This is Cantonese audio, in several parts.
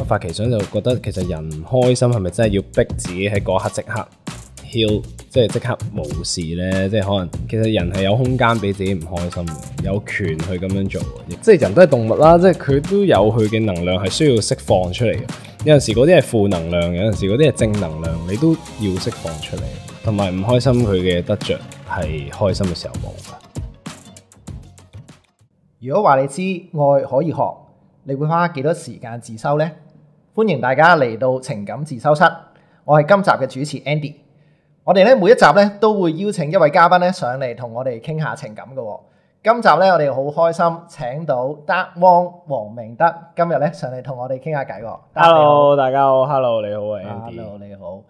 發奇想就覺得其實人唔開心係咪真係要逼自己喺嗰刻即刻 heal， 即刻冇事呢？即係可能其實人係有空間俾自己唔開心嘅，有權去咁樣做。即係人都係動物啦，即係佢都有佢嘅能量係需要釋放出嚟嘅。有陣時嗰啲係負能量，有陣時嗰啲係正能量，你都要釋放出嚟。同埋唔開心佢嘅得着係開心嘅時候冇。如果話你知愛可以學，你會花幾多時間自修呢？歡迎大家嚟到情感自修室，我係今集嘅主持 Andy。我哋咧每一集咧都會邀請一位嘉賓咧上嚟同我哋傾下情感嘅。今集咧我哋好開心請到德汪黃明德今日咧上嚟同我哋傾下偈。Hello， 大家好 ，Hello 你好啊 Andy。Hello 你好。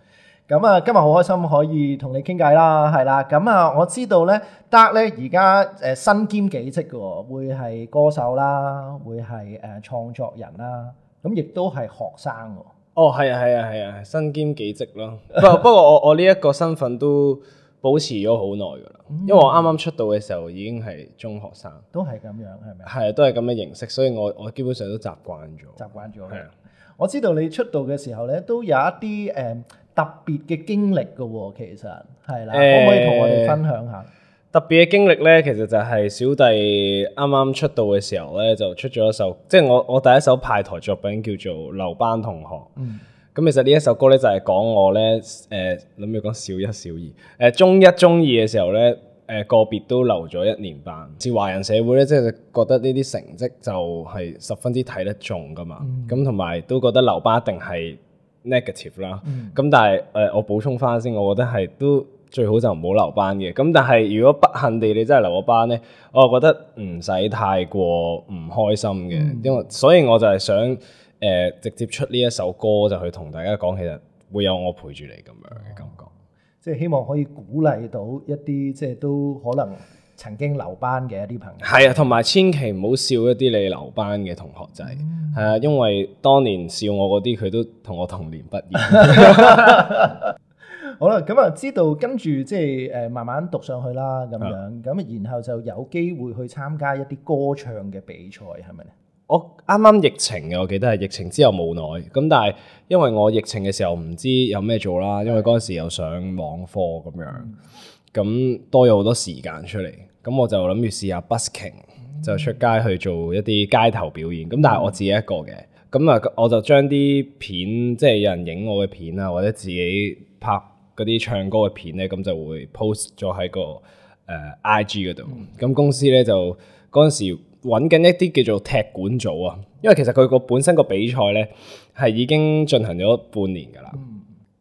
咁啊，今日好開心可以同你傾偈啦，係啦。咁啊，我知道咧，德咧而家身兼幾職嘅，會係歌手啦，會係創作人啦，咁亦都係學生喎。哦，係啊，身兼幾職咯。不過我呢一個身份都保持咗好耐噶啦，因為我啱啱出道嘅時候已經係中學生，都係咁樣係咪？係啊，都係咁嘅形式，所以我基本上都習慣咗。係啊，我知道你出道嘅時候咧，都有一啲特別嘅經歷嘅喎，其實係啦，可唔可以同我哋分享下？特別嘅經歷咧，其實就係小弟啱啱出道嘅時候咧，就出咗一首，即係我第一首派台作品叫做《留班同學》。咁其實呢一首歌咧就係講我咧諗住講小一、小二，中一、中二嘅時候咧，個別都留咗1年班。似華人社會咧，即係覺得呢啲成績就係十分之睇得重噶嘛。咁同埋都覺得留班一定係 negative 啦。咁但係我補充翻先，我覺得係都最好就唔好留班嘅。咁但係如果不幸地你真係留咗班咧，我覺得唔使太過唔開心嘅，因為所以我就係想直接出呢一首歌就去同大家講，其實會有我陪住你咁樣嘅感覺。即係希望可以鼓勵到一啲即係都可能曾經留班嘅一啲朋友。係啊，同埋千祈唔好笑一啲你留班嘅同學仔。係啊，因為當年笑我嗰啲佢都同我同年畢業。好啦，咁啊知道跟住即係慢慢讀上去啦咁樣，咁然後就有機會去參加一啲歌唱嘅比賽，係咪咧？我啱啱疫情嘅，我記得係疫情之後冇耐，咁但係因為我疫情嘅時候唔知有咩做啦，因為嗰陣時又上網課咁樣，咁多咗好多時間出嚟，咁我就諗住試下 busking，就出街去做一啲街頭表演，咁但係我自己一個嘅，咁啊我就將啲片即係有人影我嘅片啊，或者自己拍嗰啲唱歌嘅片咧，咁就會 post 咗喺個IG 嗰度，咁公司咧就嗰陣時揾緊一啲叫做踢館組啊，因為其實佢個本身個比賽咧係已經進行咗半年㗎啦。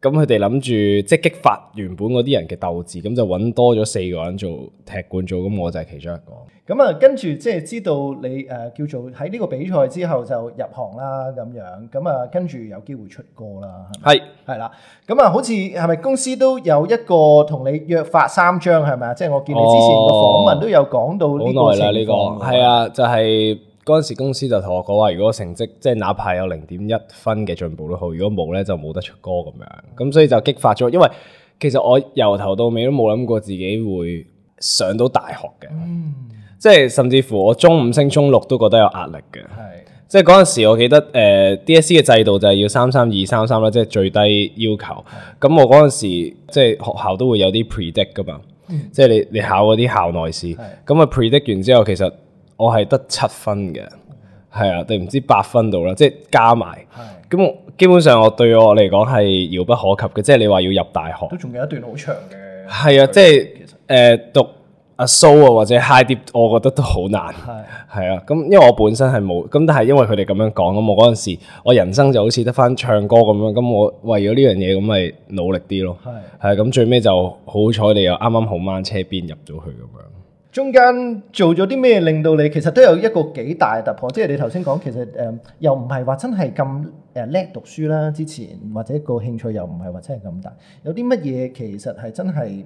咁佢哋諗住即係激發原本嗰啲人嘅鬥志，咁就揾多咗4個人做踢館組，咁我就係其中一個。咁啊，跟住即係知道你叫做喺呢個比賽之後就入行啦咁樣，咁啊跟住有機會出歌啦，係啦。咁啊，好似係咪公司都有一個同你約法3章係咪啊？即係我見你之前個訪問都有講到呢個情況。好耐啦呢個，係啊，就係嗰陣時公司就同我講話，如果成績即係哪怕有0.1分嘅進步都好，如果冇咧就冇得出歌咁樣。咁所以就激發咗，因為其實我由頭到尾都冇諗過自己會上到大學嘅。即係甚至乎我中5升中6都覺得有壓力嘅。即係嗰陣時我記得DSE 嘅制度就係要33233啦，即係最低要求。咁我嗰陣時即係學校都會有啲 predict 噶嘛，即係你考嗰啲校內試，咁啊 predict 完之後其實我係得7分嘅，係啊，定唔知8分到啦，即係加埋。咁基本上我對我嚟講係遙不可及嘅，即係你話要入大學都仲有一段好長嘅。係啊，即係讀阿蘇啊或者 high dip， 我覺得都好難。係啊，咁因為我本身係冇，咁但係因為佢哋咁樣講，咁我嗰陣時我人生就好似得翻唱歌咁樣，咁我為咗呢樣嘢咁咪努力啲咯。係咁最尾就好彩你又啱啱好掹車邊入咗去咁樣。中間做咗啲咩令到你其實都有一個幾大嘅突破？即係你頭先講其實又唔係話真係咁叻讀書啦，之前或者個興趣又唔係話真係咁大，有啲乜嘢其實係真係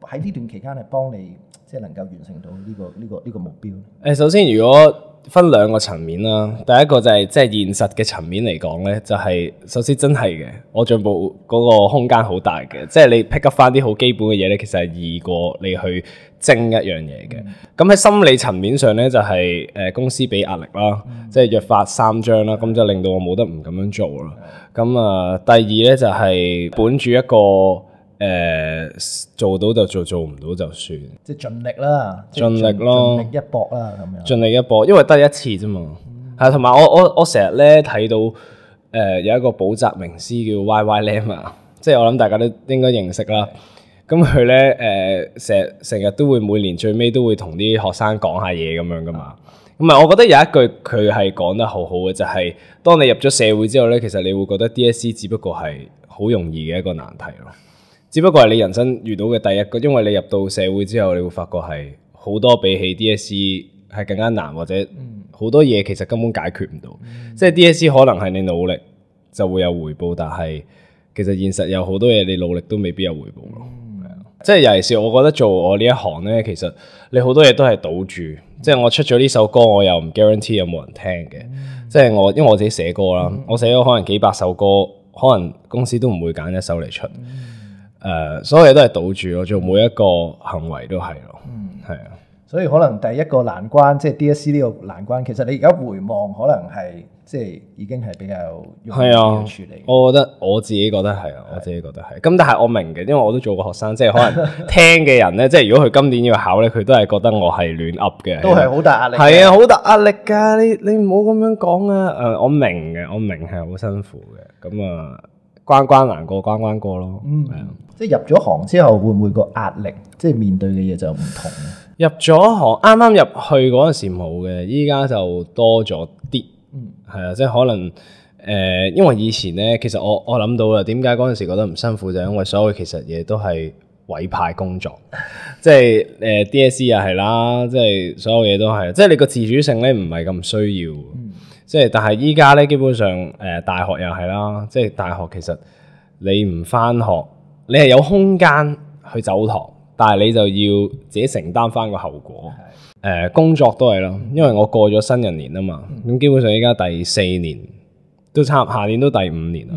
喺呢段期間係幫你即係能夠完成到呢個目標？首先如果分兩個層面啦。第一個就係即係現實嘅層面嚟講咧，就係、首先真係嘅，我進步嗰個空間好大嘅，即係你 pick up 翻啲好基本嘅嘢咧，其實係易過你去精一樣嘢嘅。咁喺心理層面上咧，就係、公司俾壓力啦，即係約法三章啦，咁就令到我冇得唔咁樣做啦。咁啊，第二咧就係本住一個做到就做，做唔到就算，即係盡力啦，盡力咯，盡力一搏啦咁樣。盡力一搏，因為得一次啫嘛。係同埋我成日咧睇到有一個補習名師叫 YY Lam 啊，即係我諗大家都應該認識啦。咁佢咧成日都會每年最尾都會同啲學生講下嘢咁樣噶嘛。咁啊，我覺得有一句佢係講得好好嘅，就係、當你入咗社會之後咧，其實你會覺得 DSE 只不過係好容易嘅一個難題咯。只不過係你人生遇到嘅第一個，因為你入到社會之後，你會發覺係好多比起 DSE 係更加難，或者好多嘢其實根本解決唔到。即係 DSE 可能係你努力就會有回報，但係其實現實有好多嘢你努力都未必有回報咯。即係尤其是我覺得做我呢一行咧，其實你好多嘢都係賭注。即係我出咗呢首歌，我又唔 guarantee 有冇人聽嘅。即係因為我自己寫歌啦，我寫咗可能幾百首歌，可能公司都唔會揀一首嚟出。所有嘢都係賭住咯，做每一個行為都係咯，係啊。所以可能第一個難關，即係 DSE 呢個難關，其實你而家回望，可能係即係已經係比較容易去處理。我自己覺得係啊，我自己覺得係。咁但係我明嘅，因為我都做過學生，即係可能聽嘅人咧，即係如果佢今年要考咧，佢都係覺得我係亂噏嘅，都係好大壓力。係啊，好大壓力㗎！你唔好咁樣講啊！我明嘅，我明係好辛苦嘅。咁啊，關關難過關關過咯。係啊。即係入咗行之後，會唔會個壓力，即係面對嘅嘢就唔同？入咗行，啱啱入去嗰陣時冇嘅，依家就多咗啲。係啊，即係可能因為以前咧，其實我諗到啦，點解嗰陣時覺得唔辛苦，就係因為所有其實嘢都係委派工作，即係DSE 又係啦，即係所有嘢都係，即係你個自主性咧唔係咁需要。即係但係依家咧，基本上大學又係啦，即係大學其實你唔返學，你係有空間去走堂，但係你就要自己承擔翻個後果。工作都係啦，因為我過咗新人年啊嘛，咁基本上依家第4年都下年都第5年啦。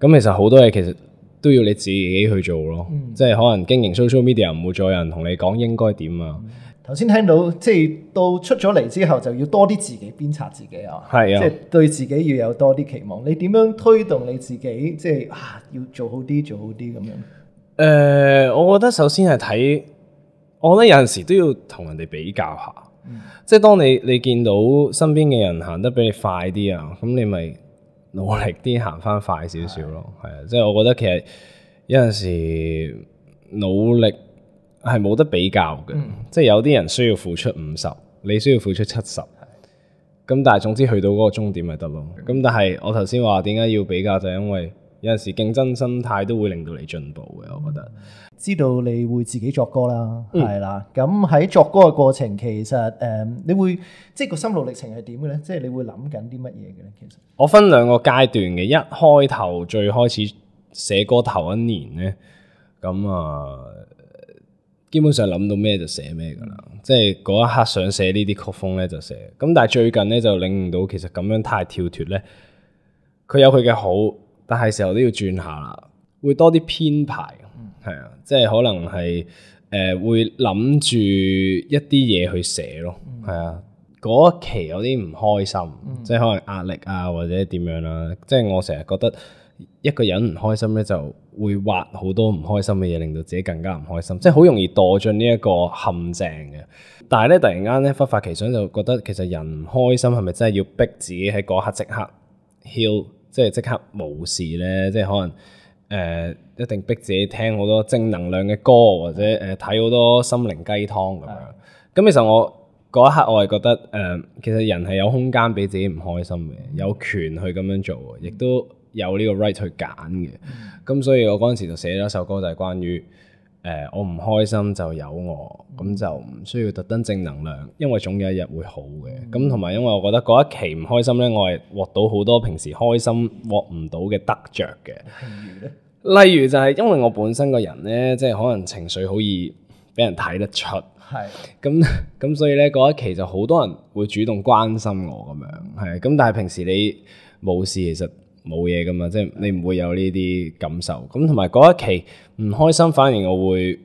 咁其實好多嘢其實都要你自己去做咯，即係可能經營 social media 唔會再有人同你講應該點啊。頭先聽到即係到出咗嚟之後，就要多啲自己鞭策自己啊，係啊，即係對自己要有多啲期望。你點樣推動你自己？即係要做好啲，做好啲咁樣。我覺得首先係睇，我覺得有陣時都要同人哋比較下。即係當你見到身邊嘅人行得比你快啲啊，咁你咪努力啲行翻快少少咯。係啊，即係我覺得其實有陣時努力係冇得比較嘅，即係有啲人需要付出50，你需要付出70，咁但係總之去到嗰個終點咪得咯。咁但係我頭先話點解要比較，就係因為有陣時競爭心態都會令到你進步嘅。我覺得知道你會自己作歌啦，係啦。咁喺作歌嘅過程，其實你會即係個心路歷程係點嘅咧？即係你會諗緊啲乜嘢嘅咧？其實我分兩個階段嘅，一開頭最開始寫歌頭一年咧，咁基本上諗到咩就寫咩噶啦，即係嗰一刻想寫呢啲曲風咧就寫。咁但係最近咧就領悟到，其實咁樣太跳脫咧，佢有佢嘅好，但係時候都要轉下啦，會多啲編排。係啊，即係可能係會諗住一啲嘢去寫咯。係啊，嗰一期有啲唔開心，即係可能壓力啊或者點樣啦。即係我成日覺得一個人唔開心咧，就會挖好多唔開心嘅嘢，令到自己更加唔開心，即係好容易墮進呢一個陷阱嘅。但係咧突然間咧忽發奇想，就覺得其實人唔開心係咪真係要逼自己喺嗰刻即刻 heal， 即係即刻冇事咧？即係可能一定逼自己聽好多正能量嘅歌，或者睇好多心靈雞湯咁樣。咁其實我嗰一刻我係覺得其實人係有空間俾自己唔開心嘅，有權去咁樣做，亦都有呢個 right 去揀嘅。咁所以我嗰陣時就寫咗一首歌，就係關於我唔開心就由我，咁就唔需要特登正能量，因為總有一日會好嘅。咁同埋因為我覺得嗰一期唔開心咧，我係獲到好多平時開心獲唔到嘅得着嘅。例如就係因為我本身個人咧，即係可能情緒好易俾人睇得出。係咁所以咧嗰一期就好多人會主動關心我咁樣，係咁但係平時你冇事其實冇嘢噶嘛，即係你唔會有呢啲感受。咁同埋嗰一期唔開心，反而我會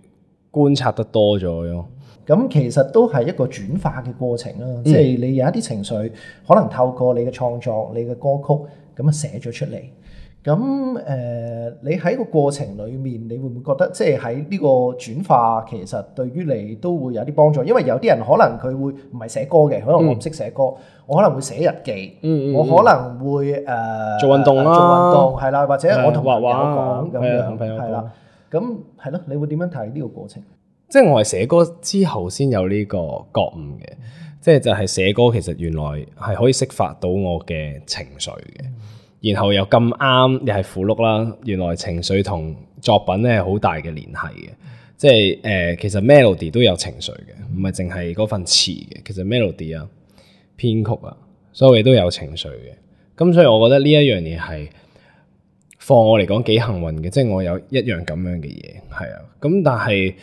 觀察得多咗咯。咁其實都係一個轉化嘅過程啦，即係你有一啲情緒可能透過你嘅創作、你嘅歌曲咁樣寫咗出嚟。咁你喺個過程裡面，你會唔會覺得即係喺呢個轉化其實對於你都會有啲幫助？因為有啲人可能佢會唔係寫歌嘅，可能我唔識寫歌，我可能會寫日記，我可能會做運動啦，做運動係啦，或者我同朋友講咁樣係係啦。咁係咯，你會點樣睇呢個過程？即係我係寫歌之後先有呢個覺悟嘅，即係就係寫歌其實原來係可以釋發到我嘅情緒嘅。然後又咁啱，又係符碌啦。原來情緒同作品咧係好大嘅聯繫嘅，即係其實 melody 都有情緒嘅，唔係淨係嗰份詞嘅。其實 melody 啊、編曲啊，所有嘢都有情緒嘅。咁所以我覺得呢一樣嘢係放我嚟講幾幸運嘅，即係我有一樣咁樣嘅嘢，係啊。咁但係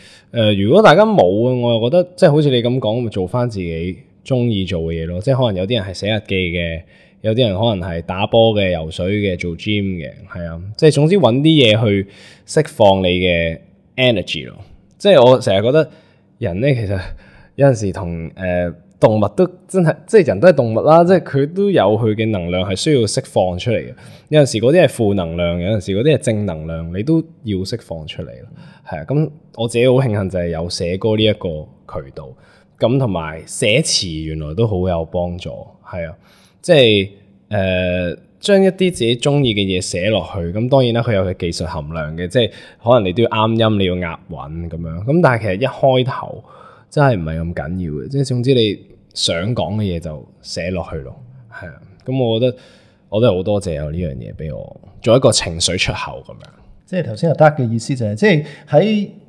如果大家冇啊，我又覺得即係好似你咁講，咪做翻自己中意做嘅嘢咯。即係可能有啲人係寫日記嘅。有啲人可能係打波嘅、游水嘅、做 gym 嘅，係啊，即係總之揾啲嘢去釋放你嘅 energy 咯。即係我成日覺得人咧，其實有陣時同動物都真係，即係人都係動物啦，即係佢都有佢嘅能量係需要釋放出嚟嘅。有陣時嗰啲係負能量，有陣時嗰啲係正能量，你都要釋放出嚟咯。係啊，咁我自己好慶幸就係有寫歌呢一個渠道，咁同埋寫詞原來都好有幫助，係啊。即係將一啲自己中意嘅嘢寫落去，咁當然啦，佢有佢技術含量嘅，即係可能你都要啱音，你要押韻咁樣。咁但係其實一開頭真係唔係咁緊要嘅，即係總之你想講嘅嘢就寫落去咯，係啊。咁我覺得我都係好多謝有呢樣嘢俾我做一個情緒出口咁樣。即係頭先阿德嘅意思就係，即係喺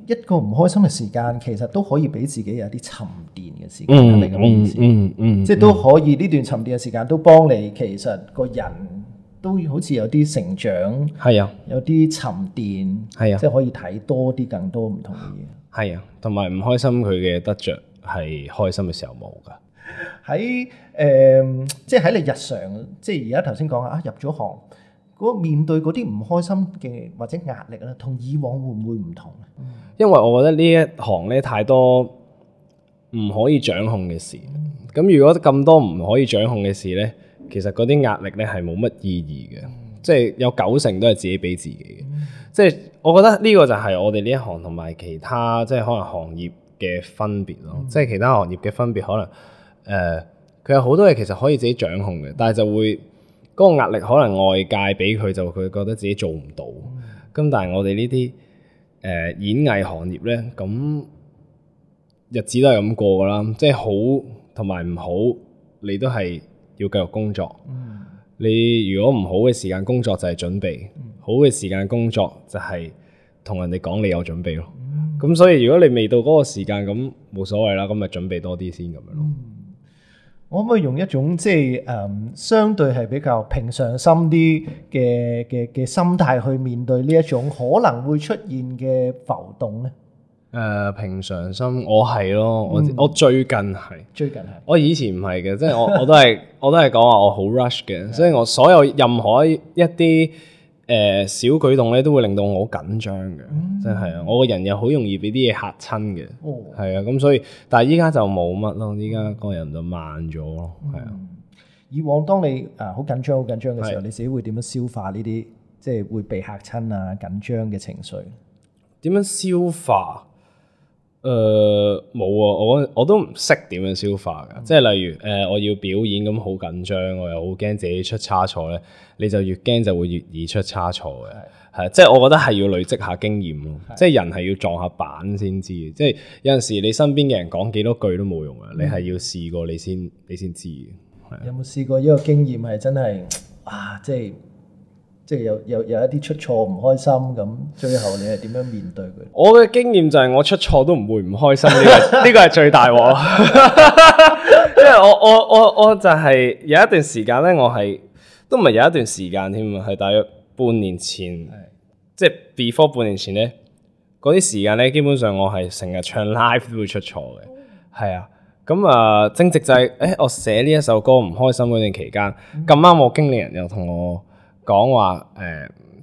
一個唔開心嘅時間，其實都可以俾自己有啲沉澱嘅時間，係咪咁嘅意思？即係都可以呢段沉澱嘅時間都幫你，其實個人都好似有啲成長，係啊，有啲沉澱，係啊，即係可以睇多啲更多唔同嘅嘢。係啊，同埋唔開心佢嘅得着係開心嘅時候冇㗎。喺即係喺你日常，即係而家頭先講啊，入咗行。面對嗰啲唔開心嘅或者壓力咧，同以往會唔會唔同？因為我覺得呢一行咧太多唔可以掌控嘅事。咁如果咁多唔可以掌控嘅事咧，其實嗰啲壓力咧係冇乜意義嘅。即係有90%都係自己俾自己嘅。即係我覺得呢個就係我哋呢一行同埋其他即係可能行業嘅分別咯。即係其他行業嘅分別可能佢有好多嘢其實可以自己掌控嘅，但係就會嗰個壓力可能外界俾佢，就佢覺得自己做唔到。咁但係我哋呢啲演藝行業咧，咁日子都係咁過噶啦，即係好同埋唔好，你都係要繼續工作。你如果唔好嘅時間工作就係準備，好嘅時間工作就係同人哋講你有準備咯。咁所以如果你未到嗰個時間，咁冇所謂啦，咁咪準備多啲先咁樣咯。我可唔可以用一種即係相對係比較平常心啲嘅心態去面對呢一種可能會出現嘅浮動咧？平常心，我係咯，我最近係，我以前唔係嘅，即係我都係講話我好 rush 嘅，所以我所有任何一啲小舉動咧，都會令到我好緊張嘅，真係啊！我個人又好容易俾啲嘢嚇親嘅，係啊，咁所以，但係依家就冇乜咯，依家個人就慢咗咯，係啊。以往當你好緊張嘅時候，你自己會點樣消化呢啲即係會被嚇親啊緊張嘅情緒？點樣消化？冇啊，我都唔識點樣消化㗎，即係例如我要表演咁好緊張，我又好驚自己出差錯咧，你就越驚就會越易出差錯嘅，係即係我覺得係要累積下經驗咯，即係人係要撞下板先知，即係有陣時你身邊嘅人講幾多句都冇用啊，你係要試過你先知嘅。有冇試過一個經驗係真係即係有一啲出錯唔開心咁，最後你係點樣面對佢？我嘅經驗就係我出錯都唔會唔開心，呢個係最大鑊。因為我就係有一段時間咧，我係都唔係有一段時間添啊，係大約半年前，即係 before 半年前咧，嗰啲時間咧，基本上我係成日唱 live 都會出錯嘅，係啊。咁啊，正值就係我寫呢一首歌唔開心嗰段期間，咁啱我經理人又同我講話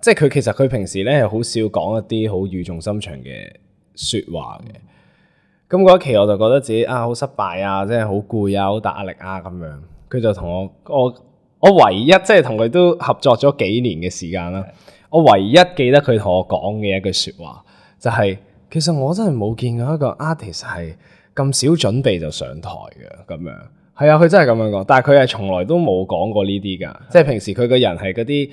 即係其實佢平時咧係好少講一啲好語重心長嘅説話嘅。咁嗰一期我就覺得自己好失敗啊，即係好攰啊，好大壓力啊咁樣。佢就同我唯一即係同佢都合作咗幾年嘅時間啦。我唯一記得佢同我講嘅一句説話，就係其實我真係冇見過一個 artist 係咁少準備就上台嘅咁樣。係啊，佢真係咁樣講，但係佢係從來都冇講過呢啲㗎。即係平時佢個人係嗰啲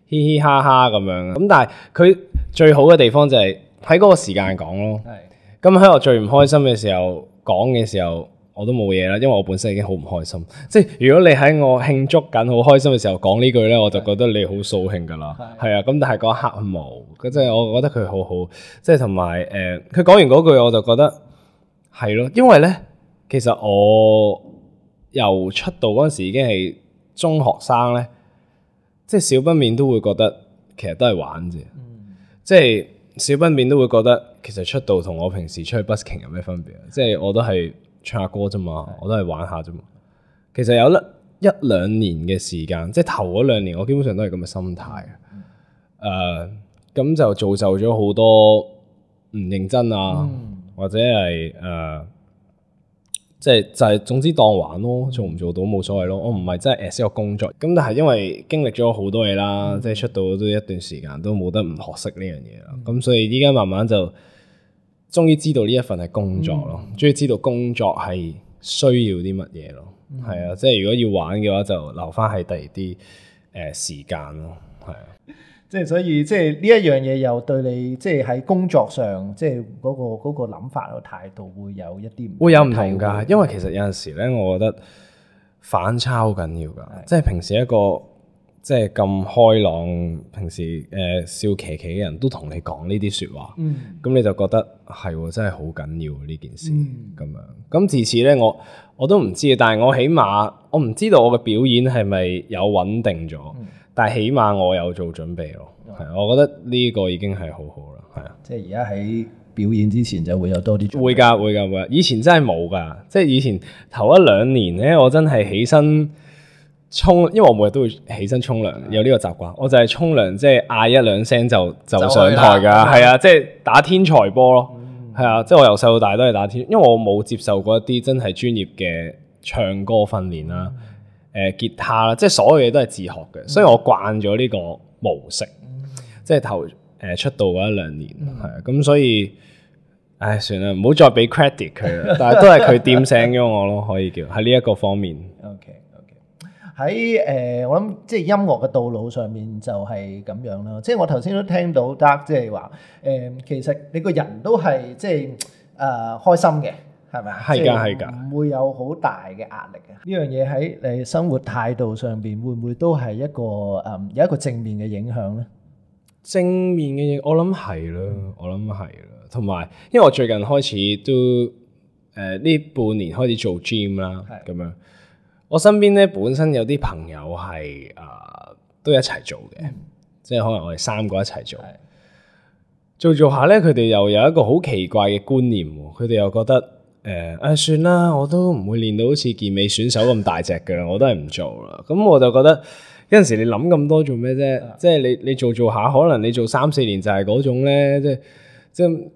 嘻嘻哈哈咁樣。咁但係佢最好嘅地方就係喺嗰個時間講咯。咁喺我最唔開心嘅時候講嘅時候，我都冇嘢啦，因為我本身已經好唔開心。即係如果你喺我慶祝緊好開心嘅時候講呢句咧，我就覺得你好掃興㗎啦。係啊，咁但係嗰一刻冇，即係我覺得佢好好。即係同埋佢講完嗰句我就覺得係咯，因為咧其實我由出道嗰陣時已經係中學生咧，即係少不免都會覺得其實都係玩啫。即係少不免都會覺得其實出道同我平時出去 busking 有咩分別啊？即係我都係唱下歌啫嘛，我都係玩下啫嘛。其實有一兩年嘅時間，即係頭嗰2年，我基本上都係咁嘅心態。咁就造就咗好多唔認真啊，或者係即係就係總之當玩咯，做唔做到冇所謂咯。我唔係真係as一個工作，咁但係因為經歷咗好多嘢啦，即係出道都一段時間都冇得唔學識呢樣嘢啦。咁所以依家慢慢就終於知道呢一份係工作咯，終於知道工作係需要啲乜嘢咯。係啊，即係如果要玩嘅話，就留翻喺第二啲時間咯。係啊。即係所以，即係呢一樣嘢又對你，即係喺工作上，即係嗰個諗法個態度會有一啲會有唔同㗎。因為其實有陣時咧，我覺得反差好緊要㗎。即係平時一個即係咁開朗，平時笑騎騎嘅人都同你講呢啲説話，咁你就覺得係真係好緊要呢件事咁樣。咁自此咧，我都唔知，但係我起碼我唔知道我嘅表演係咪有穩定咗。但係起碼我有做準備咯，係，我覺得呢個已經係好好啦，係啊。即係而家喺表演之前就會有多啲準備。會㗎。以前真係冇㗎，即係以前頭一兩年咧，我真係起身沖，因為我每日都會起身沖涼，有呢個習慣。我就係沖涼，即係嗌一兩聲就上台㗎，係啊，即係打天才波咯，係啊，即係我由細到大都係打天，因為我冇接受過一啲真係專業嘅唱歌訓練啦。吉他啦，即係所有嘢都係自學嘅，所以我慣咗呢個模式，即係出道嗰一兩年，係啊，咁所以，算啦，唔好再俾 credit 佢啦，但係都係佢點醒咗我咯，可以叫喺呢一個方面。OK，喺我諗即係音樂嘅道路上面就係咁樣啦，即係我頭先都聽到得，即係話其實你個人都係即係開心嘅。係咪啊？係㗎，唔會有好大嘅壓力嘅。呢樣嘢喺你生活態度上邊，會唔會都係一個有一個正面嘅影響咧？正面嘅影，我諗係啦，同埋因為我最近開始都呢半年開始做 gym 啦，咁樣我身邊咧本身有啲朋友係都一齊做嘅，即係可能我哋3個一齊做下咧，佢哋又有一個好奇怪嘅觀念，佢哋又覺得。算啦，我都唔會練到好似健美選手咁大隻嘅啦，我都係唔做啦。咁我就覺得有陣時你諗咁多做咩啫？即係你做下，可能你做3-4年就係嗰種咧，即係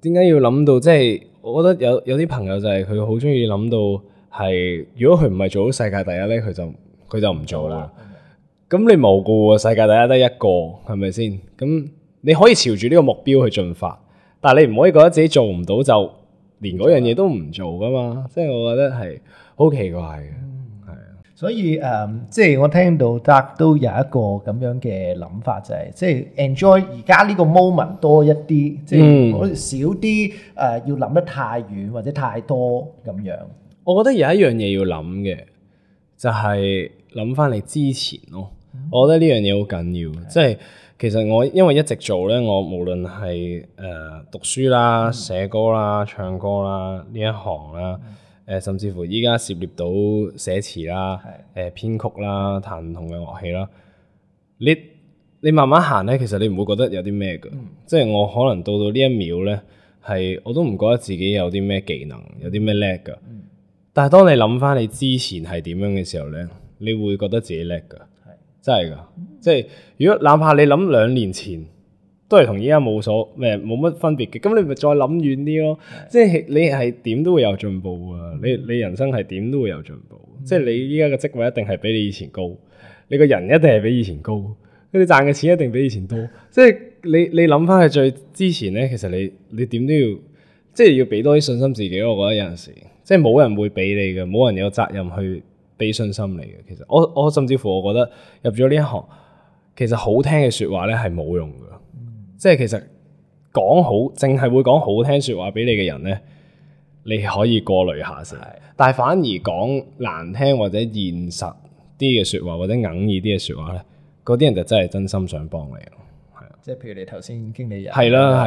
點解要諗到？即係我覺得有啲朋友就係佢好中意諗到係，如果佢唔係做到世界第一咧，佢就唔做啦。咁你冇噶喎，世界第一得一個，係咪先？咁你可以朝住呢個目標去進發，但係你唔可以覺得自己做唔到就。連嗰樣嘢都唔做噶嘛，即係我覺得係好奇怪嘅，係啊。所以即係我聽到得都有一個咁樣嘅諗法，就係即係 enjoy 而家呢個 moment 多一啲，即係少啲要諗得太遠或者太多咁樣。我覺得有一樣嘢要諗嘅，就係諗翻你之前咯。我覺得呢樣嘢好緊要，即係。其實我因為一直做咧，我無論係讀書啦、寫歌啦、唱歌啦呢一行啦，甚至乎依家涉獵到寫詞啦、編曲啦、彈唔同嘅樂器啦，你你慢慢行咧，其實你唔會覺得有啲咩嘅，即係我可能到呢一秒咧，係我都唔覺得自己有啲咩技能，有啲咩叻㗎。但係當你諗翻你之前係點樣嘅時候咧，你會覺得自己叻㗎，真係㗎。即係如果哪怕你諗2年前都係同依家冇乜分別嘅，咁你咪再諗遠啲咯。即係你係點都會有進步啊！你人生係點都會有進步。即係你依家嘅職位一定係比你以前高，你個人一定係比以前高，你賺嘅錢一定比以前多。即係你諗翻去最之前咧，其實你點都要，即係要俾多啲信心自己。我覺得有陣時，即係冇人會俾你嘅，冇人有責任去俾信心你嘅。其實我甚至乎我覺得入咗呢一行，其實好聽嘅説話咧係冇用嘅。即係其實淨係會講好聽説話俾你嘅人咧，你可以過濾下先。但係反而講難聽或者現實啲嘅説話或者硬耳啲嘅説話咧，嗰啲人就真係真心想幫你咯。係啊，即係譬如你頭先經理人係啦，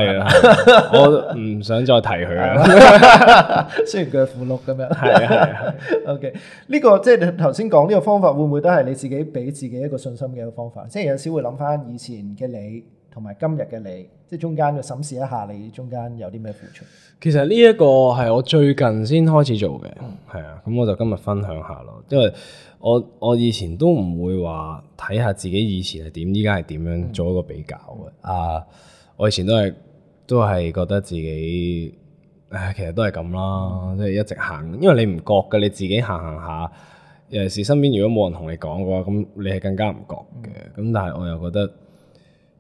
我唔想再提佢啦。雖然佢係附錄咁樣。係。OK， 呢個即係你頭先講呢個方法，會唔會都係你自己俾自己一個信心嘅一個方法？即係有時會諗翻以前嘅你同埋今日嘅你，即係中間嘅審視一下你中間有啲咩付出。其實呢一個係我最近先開始做嘅，係啊，咁我就今日分享下咯。因為我以前都唔會話睇下自己以前係點，依家係點樣做一個比較嘅。我以前都係覺得自己，其實都係咁啦，即係一直行，因為你唔覺嘅，你自己行下，尤其是身邊如果冇人同你講嘅話，咁你係更加唔覺嘅。咁但係我又覺得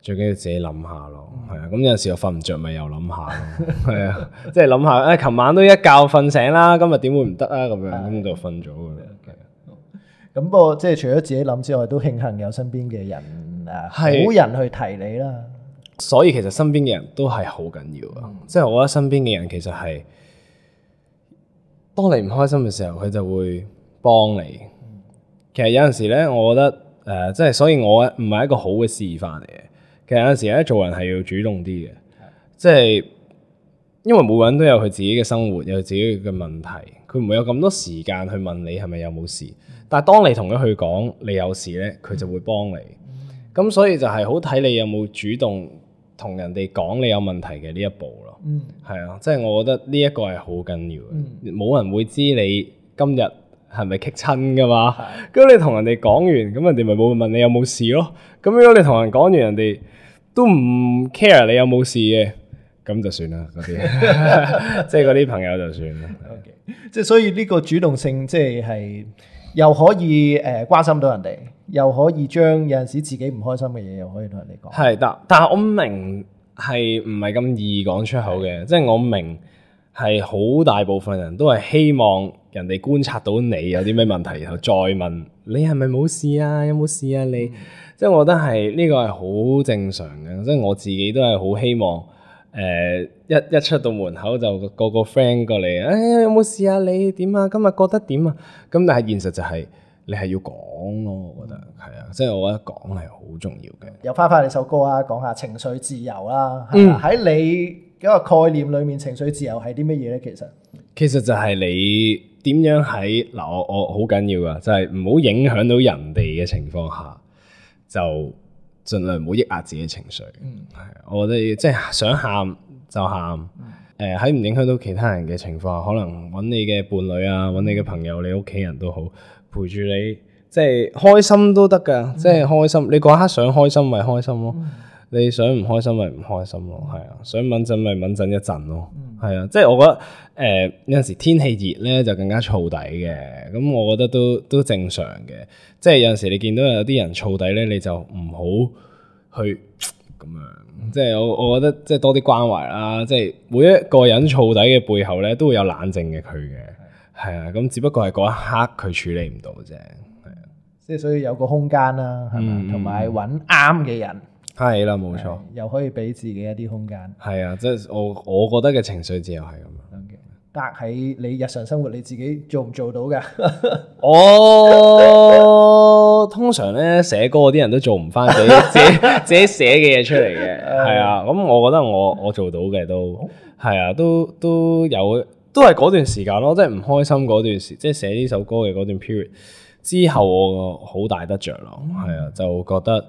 最緊要自己諗下咯，係啊，咁有陣時又瞓唔着，咪又諗下咯，係啊，即係諗下，琴晚都一覺瞓醒啦，今日點會唔得啊？咁樣咁就瞓咗㗎啦。咁不過即係除咗自己諗之外，都慶幸有身邊嘅人好人去提你啦。所以其實身邊嘅人都係好緊要啊，即係我覺得身邊嘅人其實係，當你唔開心嘅時候，佢就會幫你。其實有陣時咧，我覺得即係所以我唔係一個好嘅示範嚟嘅。其實有陣時咧，做人係要主動啲嘅，即係因為每個人都有佢自己嘅生活，有自己嘅問題，佢唔會有咁多時間去問你係咪有冇事。但係當你同佢去講你有事咧，佢就會幫你。咁所以就係好睇你有冇主動同人哋講你有問題嘅呢一步咯。係啊，即係我覺得呢一個係好緊要嘅。冇人會知你今日係咪棘親噶嘛？咁你同人哋講完，咁人哋咪冇問你有冇事咯。咁如果你同人講完，人哋都唔 care 你有冇事嘅，咁就算啦。嗰啲即係嗰啲朋友就算啦。即係所以呢個主動性，即係又可以關心到人哋，又可以將有陣時自己唔開心嘅嘢，又可以同人哋講。係，但係我明係唔係咁易講出口嘅，即係我明係好大部分人都係希望人哋觀察到你有啲咩問題，然後再問你係咪冇事啊？有冇事啊？你即係我覺得係呢個係好正常嘅，即係我自己都係好希望。一出到門口就個 friend 過嚟，有冇事啊？你點啊？今日覺得點啊？咁但係現實就係你係要講咯，我覺得係啊，即係我覺得講係好重要嘅。又翻你首歌啊，講下情緒自由啦。喺你嗰個概念裏面，情緒自由係啲乜嘢咧？其實就係你點樣喺嗱，我好緊要噶，就係唔好影響到人哋嘅情況下就。盡量唔好抑壓自己情緒，我覺得即係想喊就喊，喺唔影響到其他人嘅情況下，可能揾你嘅伴侶啊，揾你嘅朋友、你屋企人都好，陪住你，即係開心都得㗎，即係開心。你嗰刻想開心咪開心咯，你想唔開心咪唔開心咯，係啊，想掹陣咪掹陣一陣咯，係啊，即係我覺得有陣時天氣熱咧就更加燥底嘅，咁我覺得都正常嘅。即係有陣時你見到有啲人燥底咧，你就唔好去咁樣。即係我覺得即係多啲關懷啦。即係每一個人燥底嘅背後咧，都會有冷靜嘅佢嘅，係啊。咁只不過係嗰一刻佢處理唔到啫，係啊。即係所以有個空間啦，係嘛，同埋揾啱嘅人，係啦，冇錯，又可以俾自己一啲空間。係啊，即係我覺得嘅情緒自由係咁樣。得喺你日常生活你自己做唔做到㗎？我通常咧寫歌嗰啲人都做唔翻自己寫嘅嘢出嚟嘅，係啊。咁我覺得我做到嘅都係啊，都有，都係嗰段時間咯，即係唔開心嗰段時，即係寫呢首歌嘅嗰段 period 之後，我好大得着咯，係啊，就覺得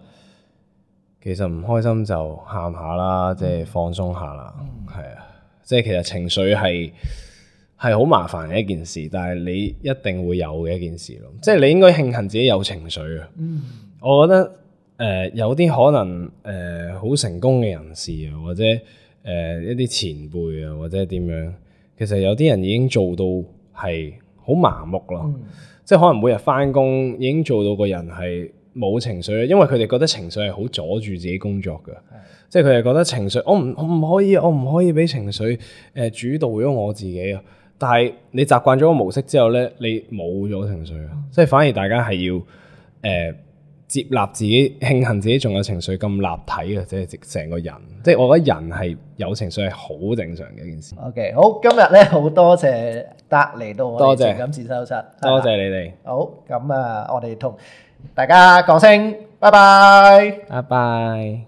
其實唔開心就喊下啦，即係放鬆下啦，係啊，即係其實情緒係好麻煩嘅一件事，但係你一定會有嘅一件事咯。即係你應該慶幸自己有情緒啊。我覺得有啲可能好成功嘅人士啊，或者一啲前輩啊，或者點樣，其實有啲人已經做到係好麻木咯。即係可能每日返工已經做到個人係冇情緒，因為佢哋覺得情緒係好阻住自己工作㗎。即係佢哋覺得情緒，我唔可以俾情緒主導咗我自己啊。但係你習慣咗個模式之後咧，你冇咗情緒啊。即係反而大家係要接納自己，慶幸自己仲有情緒咁立體嘅，即係成個人。即係我覺得人係有情緒係好正常嘅一件事。OK， 好，今日咧好多謝得嚟到我哋情感自修室，多謝你哋。好，咁啊，我哋同大家講聲拜拜，拜拜。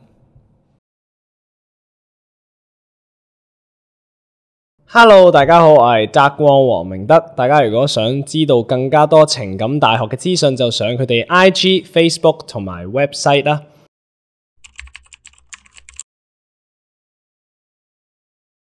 Hello， 大家好，我係澤光黃明德。大家如果想知道更加多情感大學嘅資訊，就上佢哋 IG、Facebook 同埋 website 啦。